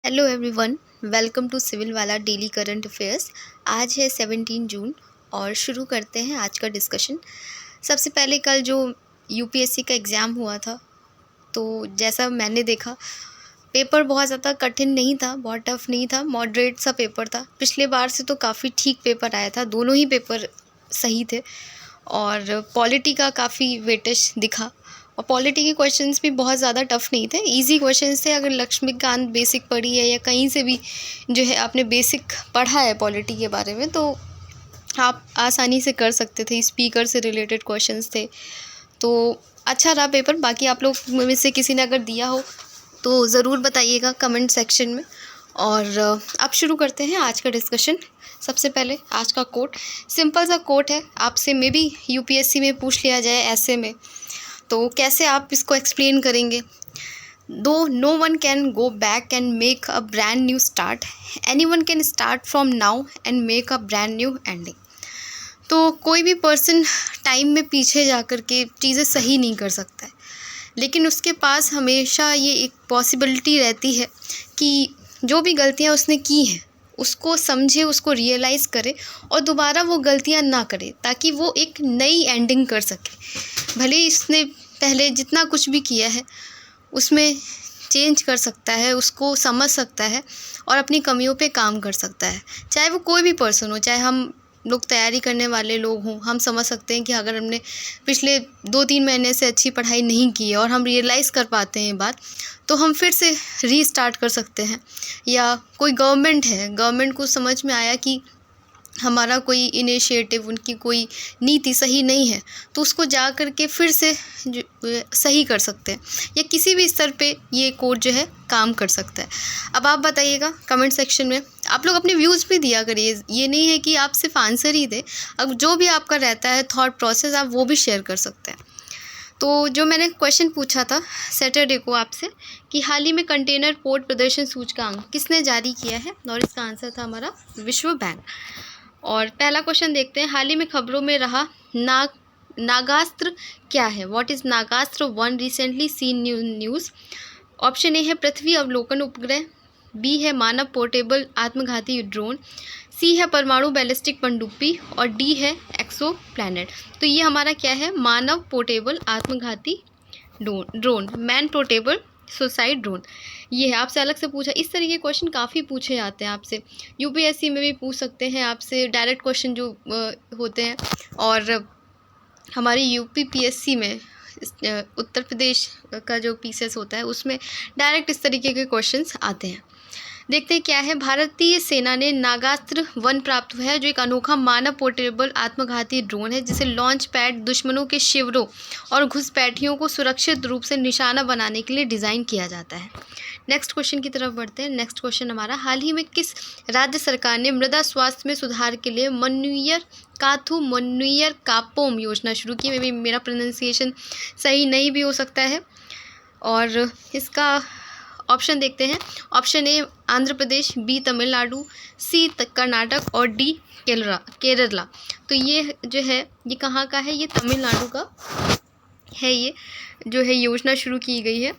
Hello everyone, welcome to civil वाला daily current affairs. आज है 17 जून और शुरू करते हैं आज का डिस्कशन। सबसे पहले कल जो यूपीएससी का एग्ज़ाम हुआ था, तो जैसा मैंने देखा पेपर बहुत ज़्यादा कठिन नहीं था, बहुत टफ नहीं था, मॉडरेट सा पेपर था। पिछले बार से तो काफ़ी ठीक पेपर आया था, दोनों ही पेपर सही थे और पॉलिटी का काफ़ी वेटेज दिखा। और पॉलिटी के क्वेश्चंस भी बहुत ज़्यादा टफ नहीं थे, इजी क्वेश्चंस थे। अगर लक्ष्मीकांत बेसिक पढ़ी है या कहीं से भी जो है आपने बेसिक पढ़ा है पॉलिटी के बारे में, तो आप आसानी से कर सकते थे। स्पीकर से रिलेटेड क्वेश्चंस थे, तो अच्छा रहा पेपर। बाकी आप लोग में से किसी ने अगर दिया हो तो ज़रूर बताइएगा कमेंट सेक्शन में। और अब शुरू करते हैं आज का डिस्कशन। सबसे पहले आज का कोट, सिंपल सा कोट है, आपसे मे बी यूपीएससी में पूछ लिया जाए ऐसे में, तो कैसे आप इसको एक्सप्लेन करेंगे? दो no one can go back and make a brand new start, any one can start from now and make a brand new ending. तो कोई भी पर्सन टाइम में पीछे जा कर के चीज़ें सही नहीं कर सकता है, लेकिन उसके पास हमेशा ये एक पॉसिबिलिटी रहती है कि जो भी गलतियाँ उसने की हैं उसको समझे, उसको रियलाइज़ करे और दोबारा वो गलतियाँ ना करे, ताकि वो एक नई एंडिंग कर सके। भले ही इसने पहले जितना कुछ भी किया है उसमें चेंज कर सकता है, उसको समझ सकता है और अपनी कमियों पे काम कर सकता है। चाहे वो कोई भी पर्सन हो, चाहे हम लोग तैयारी करने वाले लोग हों, हम समझ सकते हैं कि अगर हमने पिछले 2-3 महीने से अच्छी पढ़ाई नहीं की है और हम रियलाइज़ कर पाते हैं बात, तो हम फिर से रीस्टार्ट कर सकते हैं। या कोई गवर्नमेंट है, गवर्नमेंट को समझ में आया कि हमारा कोई इनिशिएटिव, उनकी कोई नीति सही नहीं है, तो उसको जा कर के फिर से सही कर सकते हैं। या किसी भी स्तर पे ये कोड जो है काम कर सकता है। अब आप बताइएगा कमेंट सेक्शन में, आप लोग अपने व्यूज़ भी दिया करिए। ये नहीं है कि आप सिर्फ आंसर ही दें, अब जो भी आपका रहता है थॉट प्रोसेस, आप वो भी शेयर कर सकते हैं। तो जो मैंने क्वेश्चन पूछा था सैटरडे को आपसे कि हाल ही में कंटेनर पोर्ट प्रदर्शन सूचकांक किसने जारी किया है, और इसका आंसर था हमारा विश्व बैंक। और पहला क्वेश्चन देखते हैं, हाल ही में खबरों में रहा नागास्त्र क्या है? What is Nagastra one recently seen news? Option A है पृथ्वी अवलोकन उपग्रह, बी है मानव पोर्टेबल आत्मघाती ड्रोन, सी है परमाणु बैलिस्टिक पनडुब्बी और डी है एक्सो प्लैनेट। तो ये हमारा क्या है? मानव पोर्टेबल आत्मघाती drone, man portable suicide drone. ये है, आपसे अलग से पूछा। इस तरीके के क्वेश्चन काफ़ी पूछे जाते हैं आपसे, यूपीएससी में भी पूछ सकते हैं आपसे, डायरेक्ट क्वेश्चन जो होते हैं। और हमारी यूपी पीएससी में उत्तर प्रदेश का जो पीसीएस होता है उसमें डायरेक्ट इस तरीके के क्वेश्चंस आते हैं। देखते हैं क्या है। भारतीय सेना ने नागास्त्र वन प्राप्त हुआ है, जो एक अनोखा मानव पोर्टेबल आत्मघाती ड्रोन है, जिसे लॉन्च पैड दुश्मनों के शिविरों और घुसपैठियों को सुरक्षित रूप से निशाना बनाने के लिए डिज़ाइन किया जाता है। नेक्स्ट क्वेश्चन की तरफ बढ़ते हैं। नेक्स्ट क्वेश्चन हमारा, हाल ही में किस राज्य सरकार ने मृदा स्वास्थ्य में सुधार के लिए मनुयर काथू मनुयर कापोम योजना शुरू की? मे भी मेरा प्रोनाउंसिएशन सही नहीं भी हो सकता है। और इसका ऑप्शन देखते हैं। Option A Andhra Pradesh, B Tamil Nadu, C Karnataka और डी केरला। तो ये जो है ये कहाँ का है? ये तमिलनाडु का है। ये जो है योजना शुरू की गई है।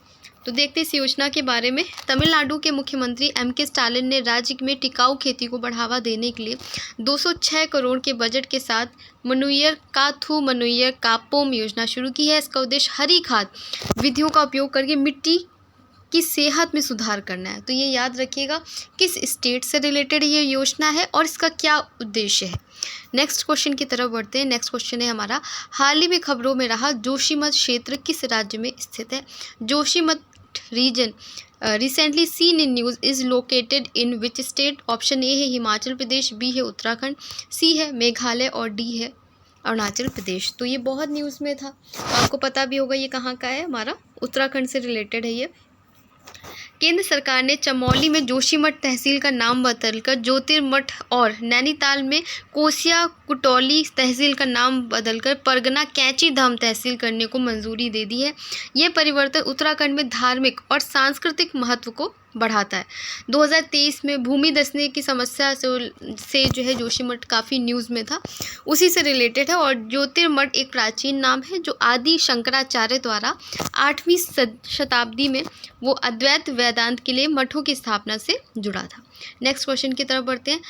तो देखते हैं इस योजना के बारे में। तमिलनाडु के मुख्यमंत्री एम.के. स्टालिन ने राज्य में टिकाऊ खेती को बढ़ावा देने के लिए 206 करोड़ के बजट के साथ मनुयर कापोम योजना शुरू की है। इसका उद्देश्य हरी खाद विधियों का उपयोग करके मिट्टी की सेहत में सुधार करना है। तो ये याद रखिएगा किस स्टेट से रिलेटेड ये योजना है और इसका क्या उद्देश्य है। नेक्स्ट क्वेश्चन की तरफ बढ़ते हैं। नेक्स्ट क्वेश्चन है हमारा, हाल ही में खबरों में रहा जोशीमठ क्षेत्र किस राज्य में स्थित है? Joshimath reason recently seen in news is located in which state? Option A है हिमाचल प्रदेश, बी है उत्तराखंड, सी है मेघालय और डी है अरुणाचल प्रदेश। तो ये बहुत न्यूज़ में था, तो आपको पता भी होगा ये कहाँ का है, हमारा उत्तराखंड से रिलेटेड है ये। केंद्र सरकार ने चमोली में जोशीमठ तहसील का नाम बदलकर ज्योतिर्मठ और नैनीताल में कोसिया कुटौली तहसील का नाम बदलकर परगना कैंची धाम तहसील करने को मंजूरी दे दी है। यह परिवर्तन उत्तराखंड में धार्मिक और सांस्कृतिक महत्व को बढ़ाता है। 2023 में भूमि धंसने की समस्या से जो है जोशीमठ काफ़ी न्यूज़ में था, उसी से रिलेटेड है। और ज्योतिर्मठ एक प्राचीन नाम है जो आदि शंकराचार्य द्वारा 8वीं शताब्दी में वो अद्वैत वेदांत वेदांत के लिए मठों की स्थापना से जुड़ा था। नेक्स्ट क्वेश्चन की तरफ बढ़ते हैं।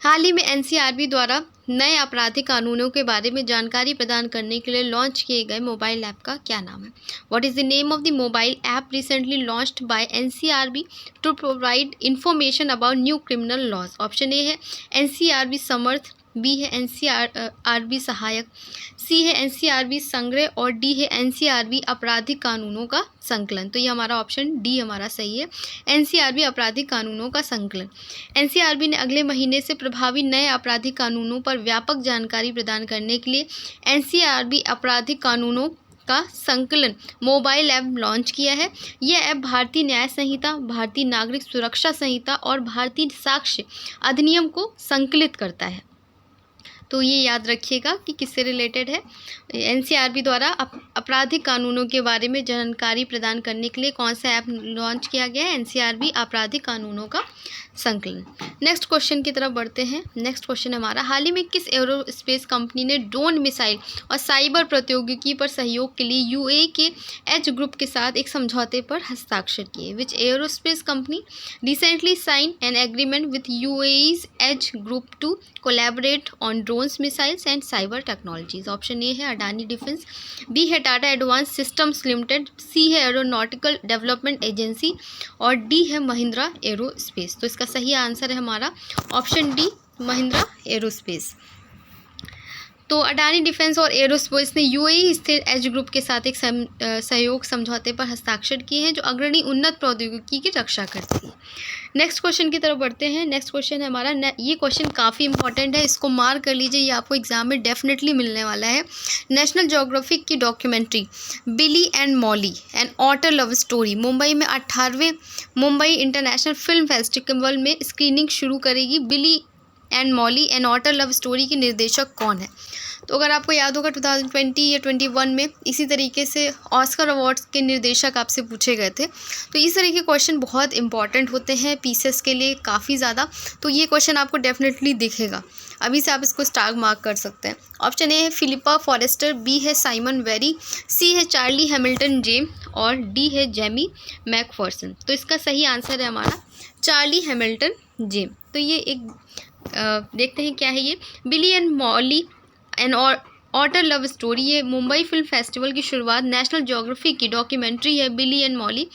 हाल ही में एनसीआरबी द्वारा नए आपराधिक कानूनों के बारे में जानकारी प्रदान करने के लिए लॉन्च किए गए मोबाइल ऐप का क्या नाम है? What is the name of the mobile app recently launched by NCRB to provide information about new criminal laws? Option A है एनसीआरबी समर्थ, बी है एनसीआरबी सहायक, सी है एनसीआरबी संग्रह और डी है एनसीआरबी आपराधिक कानूनों का संकलन। तो ये हमारा ऑप्शन डी हमारा सही है, एनसीआरबी आपराधिक कानूनों का संकलन। एनसीआरबी ने अगले महीने से प्रभावी नए आपराधिक कानूनों पर व्यापक जानकारी प्रदान करने के लिए एनसीआरबी आपराधिक कानूनों का संकलन मोबाइल ऐप लॉन्च किया है। यह ऐप भारतीय न्याय संहिता, भारतीय नागरिक सुरक्षा संहिता और भारतीय साक्ष्य अधिनियम को संकलित करता है। तो ये याद रखिएगा कि किससे रिलेटेड है। एनसीआरबी द्वारा आपराधिक कानूनों के बारे में जानकारी प्रदान करने के लिए कौन सा ऐप लॉन्च किया गया है? एनसीआरबी आपराधिक कानूनों का संकलन। नेक्स्ट क्वेश्चन की तरफ बढ़ते हैं। नेक्स्ट क्वेश्चन हमारा, हाल ही में किस एरोस्पेस कंपनी ने ड्रोन मिसाइल और साइबर प्रौद्योगिकी पर सहयोग के लिए यूएई के एच ग्रुप के साथ एक समझौते पर हस्ताक्षर किए? Which aerospace company recently sign an agreement with UAE's H group to collaborate on drones, missiles and cyber technologies? Option A है अडानी डिफेंस, बी है Tata advance systems limited, C है एरोनॉटिकल डेवलपमेंट एजेंसी और डी है Mahindra aerospace. तो इसका सही answer है हमारा ऑप्शन डी, महिंद्रा एरोस्पेस। तो अडानी डिफेंस और एरोस्पेस ने यूएई स्थित एच ग्रुप के साथ एक सहयोग समझौते पर हस्ताक्षर किए हैं जो अग्रणी उन्नत प्रौद्योगिकी की रक्षा करती है। नेक्स्ट क्वेश्चन की तरफ बढ़ते हैं। नेक्स्ट क्वेश्चन है हमारा, ये क्वेश्चन काफ़ी इंपॉर्टेंट है, इसको मार्क कर लीजिए, ये आपको एग्जाम में डेफिनेटली मिलने वाला है। नेशनल ज्योग्राफिक की documentary Billy and Molly an otter love story Mumbai में 18वें मुंबई इंटरनेशनल फिल्म फेस्टिवल में स्क्रीनिंग शुरू करेगी। Billy and Molly an otter love story के निर्देशक कौन है? तो अगर आपको याद होगा 2020 या 21 में इसी तरीके से ऑस्कर अवार्ड्स के निर्देशक आपसे पूछे गए थे। तो इस तरह के क्वेश्चन बहुत इंपॉर्टेंट होते हैं पीसीएस के लिए काफ़ी ज़्यादा। तो ये क्वेश्चन आपको डेफिनेटली दिखेगा, अभी से आप इसको स्टार मार्क कर सकते हैं। ऑप्शन ए है फिलिपा फॉरेस्टर, बी है साइमन वेरी, सी है चार्ली हैमिल्टन जेम और डी है जेमी मैकफर्सन। तो इसका सही आंसर है हमारा चार्ली हैमिल्टन जेम। तो ये एक देखते हैं क्या है ये Billy and Molly an otter love story. ये मुंबई फिल्म फेस्टिवल की शुरुआत नेशनल ज्योग्राफी की डॉक्यूमेंट्री है बिली एंड मॉली।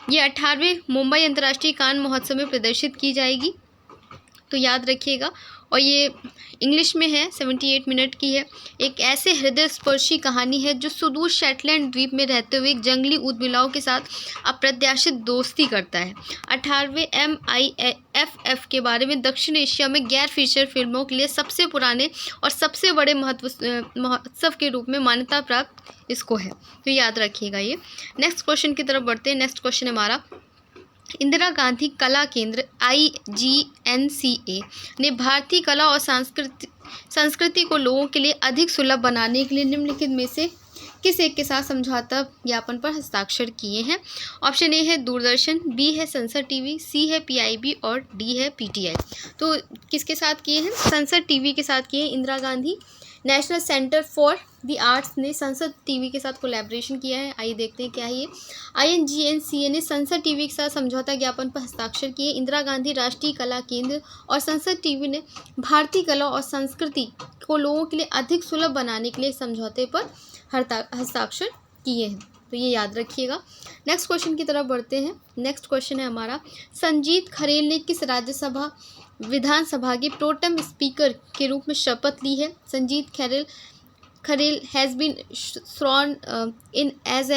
ये 18वें मुंबई अंतर्राष्ट्रीय कान महोत्सव में प्रदर्शित की जाएगी, तो याद रखिएगा। और ये इंग्लिश में है, 78 मिनट की है। एक ऐसे हृदय स्पर्शी कहानी है जो सुदूर शेटलैंड द्वीप में रहते हुए एक जंगली ऊदबिलाव के साथ अप्रत्याशित दोस्ती करता है। 18वें MIFF के बारे में दक्षिण एशिया में गैर फीचर फिल्मों के लिए सबसे पुराने और सबसे बड़े महोत्सव के रूप में मान्यता प्राप्त इसको है, तो याद रखिएगा ये। नेक्स्ट क्वेश्चन की तरफ बढ़ते हैं। नेक्स्ट क्वेश्चन हमारा, इंदिरा गांधी कला केंद्र IGNCA ने भारतीय कला और संस्कृति को लोगों के लिए अधिक सुलभ बनाने के लिए निम्नलिखित में से किस एक के साथ समझौता ज्ञापन पर हस्ताक्षर किए हैं? ऑप्शन ए है दूरदर्शन, बी है संसद टीवी, सी है PIB और डी है PTI। तो किसके साथ किए हैं? संसद टीवी के साथ किए हैं। Indira Gandhi national centre for the arts ने संसद टीवी के साथ कोलैबोरेशन किया है। आइए देखते हैं क्या है ये। IGNCA ने संसद टीवी के साथ समझौता ज्ञापन पर हस्ताक्षर किए। इंदिरा गांधी राष्ट्रीय कला केंद्र और संसद टीवी ने भारतीय कला और संस्कृति को लोगों के लिए अधिक सुलभ बनाने के लिए समझौते पर हस्ताक्षर किए हैं, तो ये याद रखिएगा। नेक्स्ट क्वेश्चन की तरफ बढ़ते हैं। नेक्स्ट क्वेश्चन है हमारा, संजीत खरेल ने किस राज्यसभा विधानसभा के प्रोटेम स्पीकर के रूप में शपथ ली है? Sanjeet Kharel has been sworn in as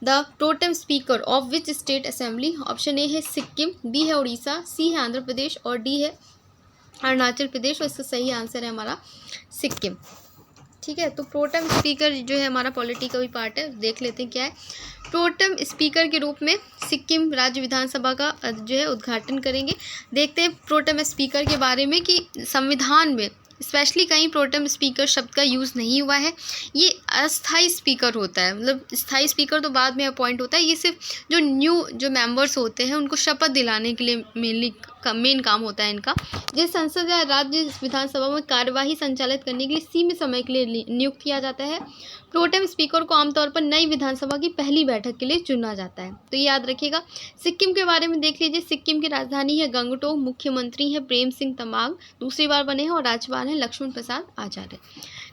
the pro tem speaker of which state assembly? Option A है सिक्किम, बी है उड़ीसा, सी है आंध्र प्रदेश और डी है अरुणाचल प्रदेश। और इसका सही आंसर है हमारा सिक्किम। ठीक है, तो प्रोटेम स्पीकर जो है हमारा पॉलिटी का भी पार्ट है, देख लेते हैं क्या है। प्रोटेम स्पीकर के रूप में सिक्किम राज्य विधानसभा का जो है उद्घाटन करेंगे। देखते हैं प्रोटेम स्पीकर के बारे में कि संविधान में स्पेशली कहीं प्रोटेम स्पीकर शब्द का यूज़ नहीं हुआ है। ये अस्थाई स्पीकर होता है, मतलब स्थाई स्पीकर तो बाद में अपॉइंट होता है। ये सिर्फ जो मेंबर्स होते हैं उनको शपथ दिलाने के लिए मेन काम होता है इनका। जिस संसद या राज्य विधानसभा में कार्यवाही संचालित करने के लिए सीमित समय के लिए नियुक्त किया जाता है। प्रोटेम स्पीकर को आमतौर पर नई विधानसभा की पहली बैठक के लिए चुना जाता है। तो ये याद रखिएगा। सिक्किम के बारे में देख लीजिए। सिक्किम की राजधानी है गंगटोक, मुख्यमंत्री है प्रेम सिंह तमांग, दूसरी बार बने हैं, और राज्यपाल है लक्ष्मण प्रसाद आचार्य।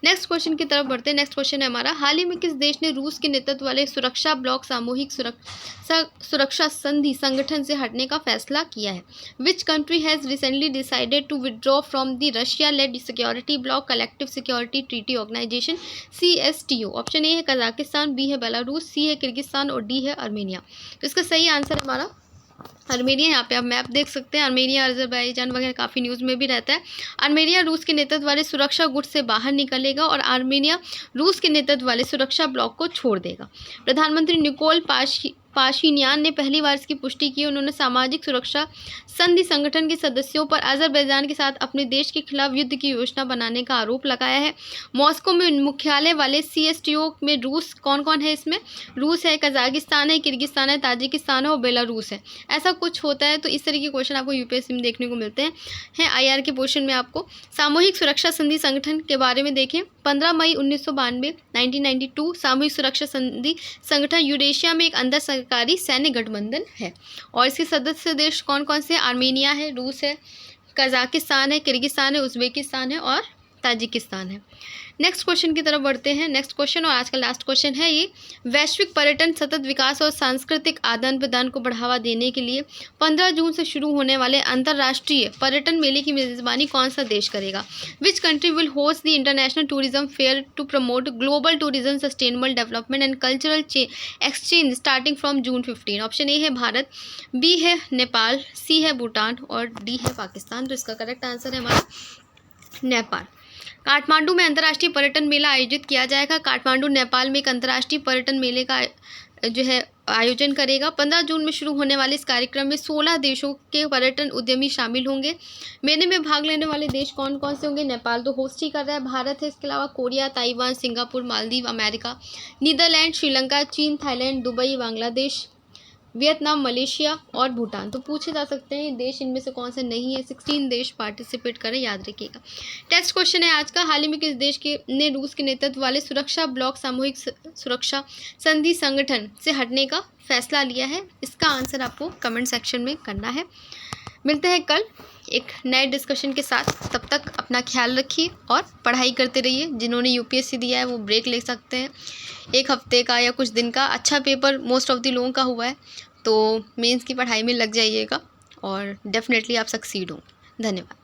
नेक्स्ट क्वेश्चन की तरफ बढ़ते हैं। नेक्स्ट क्वेश्चन है हमारा, हाल ही में किस देश ने रूस के नेतृत्व वाले सुरक्षा ब्लॉक सामूहिक सुरक्षा संधि संगठन से हटने का फैसला किया है? Which country has recently decided to withdraw from the Russia lead security block collective security treaty organisation CSTO? Option A है कजाकिस्तान, बी है बेलारूस, सी है किर्गिस्तान और डी है आर्मेनिया। तो इसका सही आंसर हमारा आर्मेनिया। यहाँ पे आप मैप देख सकते हैं। आर्मेनिया, अजरबैजान वगैरह काफ़ी न्यूज़ में भी रहता है। आर्मेनिया रूस के नेतृत्व वाले सुरक्षा गुट से बाहर निकलेगा और आर्मेनिया रूस के नेतृत्व वाले सुरक्षा ब्लॉक को छोड़ देगा। प्रधानमंत्री निकोल पाशिनियान ने पहली बार इसकी पुष्टि की। उन्होंने सामाजिक सुरक्षा संधि संगठन के सदस्यों पर अजरबैजान के साथ अपने देश के खिलाफ युद्ध की योजना बनाने का आरोप लगाया है। मॉस्को में मुख्यालय वाले CSTO में रूस कौन कौन है? इसमें रूस है, कजाकिस्तान है, किर्गिस्तान है, ताजिकिस्तान है और बेलारूस है। ऐसा कुछ होता है। तो इस तरह के क्वेश्चन आपको UPSC में देखने को मिलते हैं। IR के पोर्शन में आपको सामूहिक सुरक्षा संधि संगठन के बारे में देखें। 15 मई 1992 सामूहिक सुरक्षा संधि संगठन यूरेशिया में एक अंतर सरकारी सैन्य गठबंधन है और इसके सदस्य देश कौन कौन से? आर्मेनिया है, रूस है, कजाकिस्तान है, किर्गिस्तान है, उज़्बेकिस्तान है और ताजिकिस्तान है। नेक्स्ट क्वेश्चन की तरफ बढ़ते हैं। नेक्स्ट क्वेश्चन और आज का लास्ट क्वेश्चन है ये, वैश्विक पर्यटन, सतत विकास और सांस्कृतिक आदान प्रदान को बढ़ावा देने के लिए 15 जून से शुरू होने वाले अंतर्राष्ट्रीय पर्यटन मेले की मेजबानी कौन सा देश करेगा? Which country will host the international tourism fair to promote global tourism, sustainable development and cultural exchange starting from June 15? Option A है भारत, बी है नेपाल, सी है भूटान और डी है पाकिस्तान। तो इसका करेक्ट आंसर है हमारा नेपाल। काठमांडू में अंतर्राष्ट्रीय पर्यटन मेला आयोजित किया जाएगा। काठमांडू नेपाल में एक अंतर्राष्ट्रीय पर्यटन मेले का जो है आयोजन करेगा। 15 जून में शुरू होने वाले इस कार्यक्रम में 16 देशों के पर्यटन उद्यमी शामिल होंगे। मेले में भाग लेने वाले देश कौन कौन से होंगे? नेपाल तो होस्ट ही कर रहा है, भारत है, इसके अलावा Korea, Taiwan, Singapore, Maldives, America, Netherland, Sri Lanka, चीन, Thailand, Dubai, Bangladesh, Vietnam, Malaysia और भूटान। तो पूछे जा सकते हैं देश इनमें से कौन से नहीं है। 16 देश पार्टिसिपेट करें, याद रखिएगा। टेक्स्ट क्वेश्चन है आज का, हाल ही में किस देश के ने रूस के नेतृत्व वाले सुरक्षा ब्लॉक सामूहिक सुरक्षा संधि संगठन से हटने का फैसला लिया है? इसका आंसर आपको कमेंट सेक्शन में करना है। मिलते हैं कल एक नए डिस्कशन के साथ। तब तक अपना ख्याल रखिए और पढ़ाई करते रहिए। जिन्होंने UPSC दिया है वो ब्रेक ले सकते हैं, एक हफ्ते का या कुछ दिन का। अच्छा पेपर मोस्ट ऑफ द लोगों का हुआ है, तो मेंस की पढ़ाई में लग जाइएगा और डेफिनेटली आप सक्सीड हों। धन्यवाद।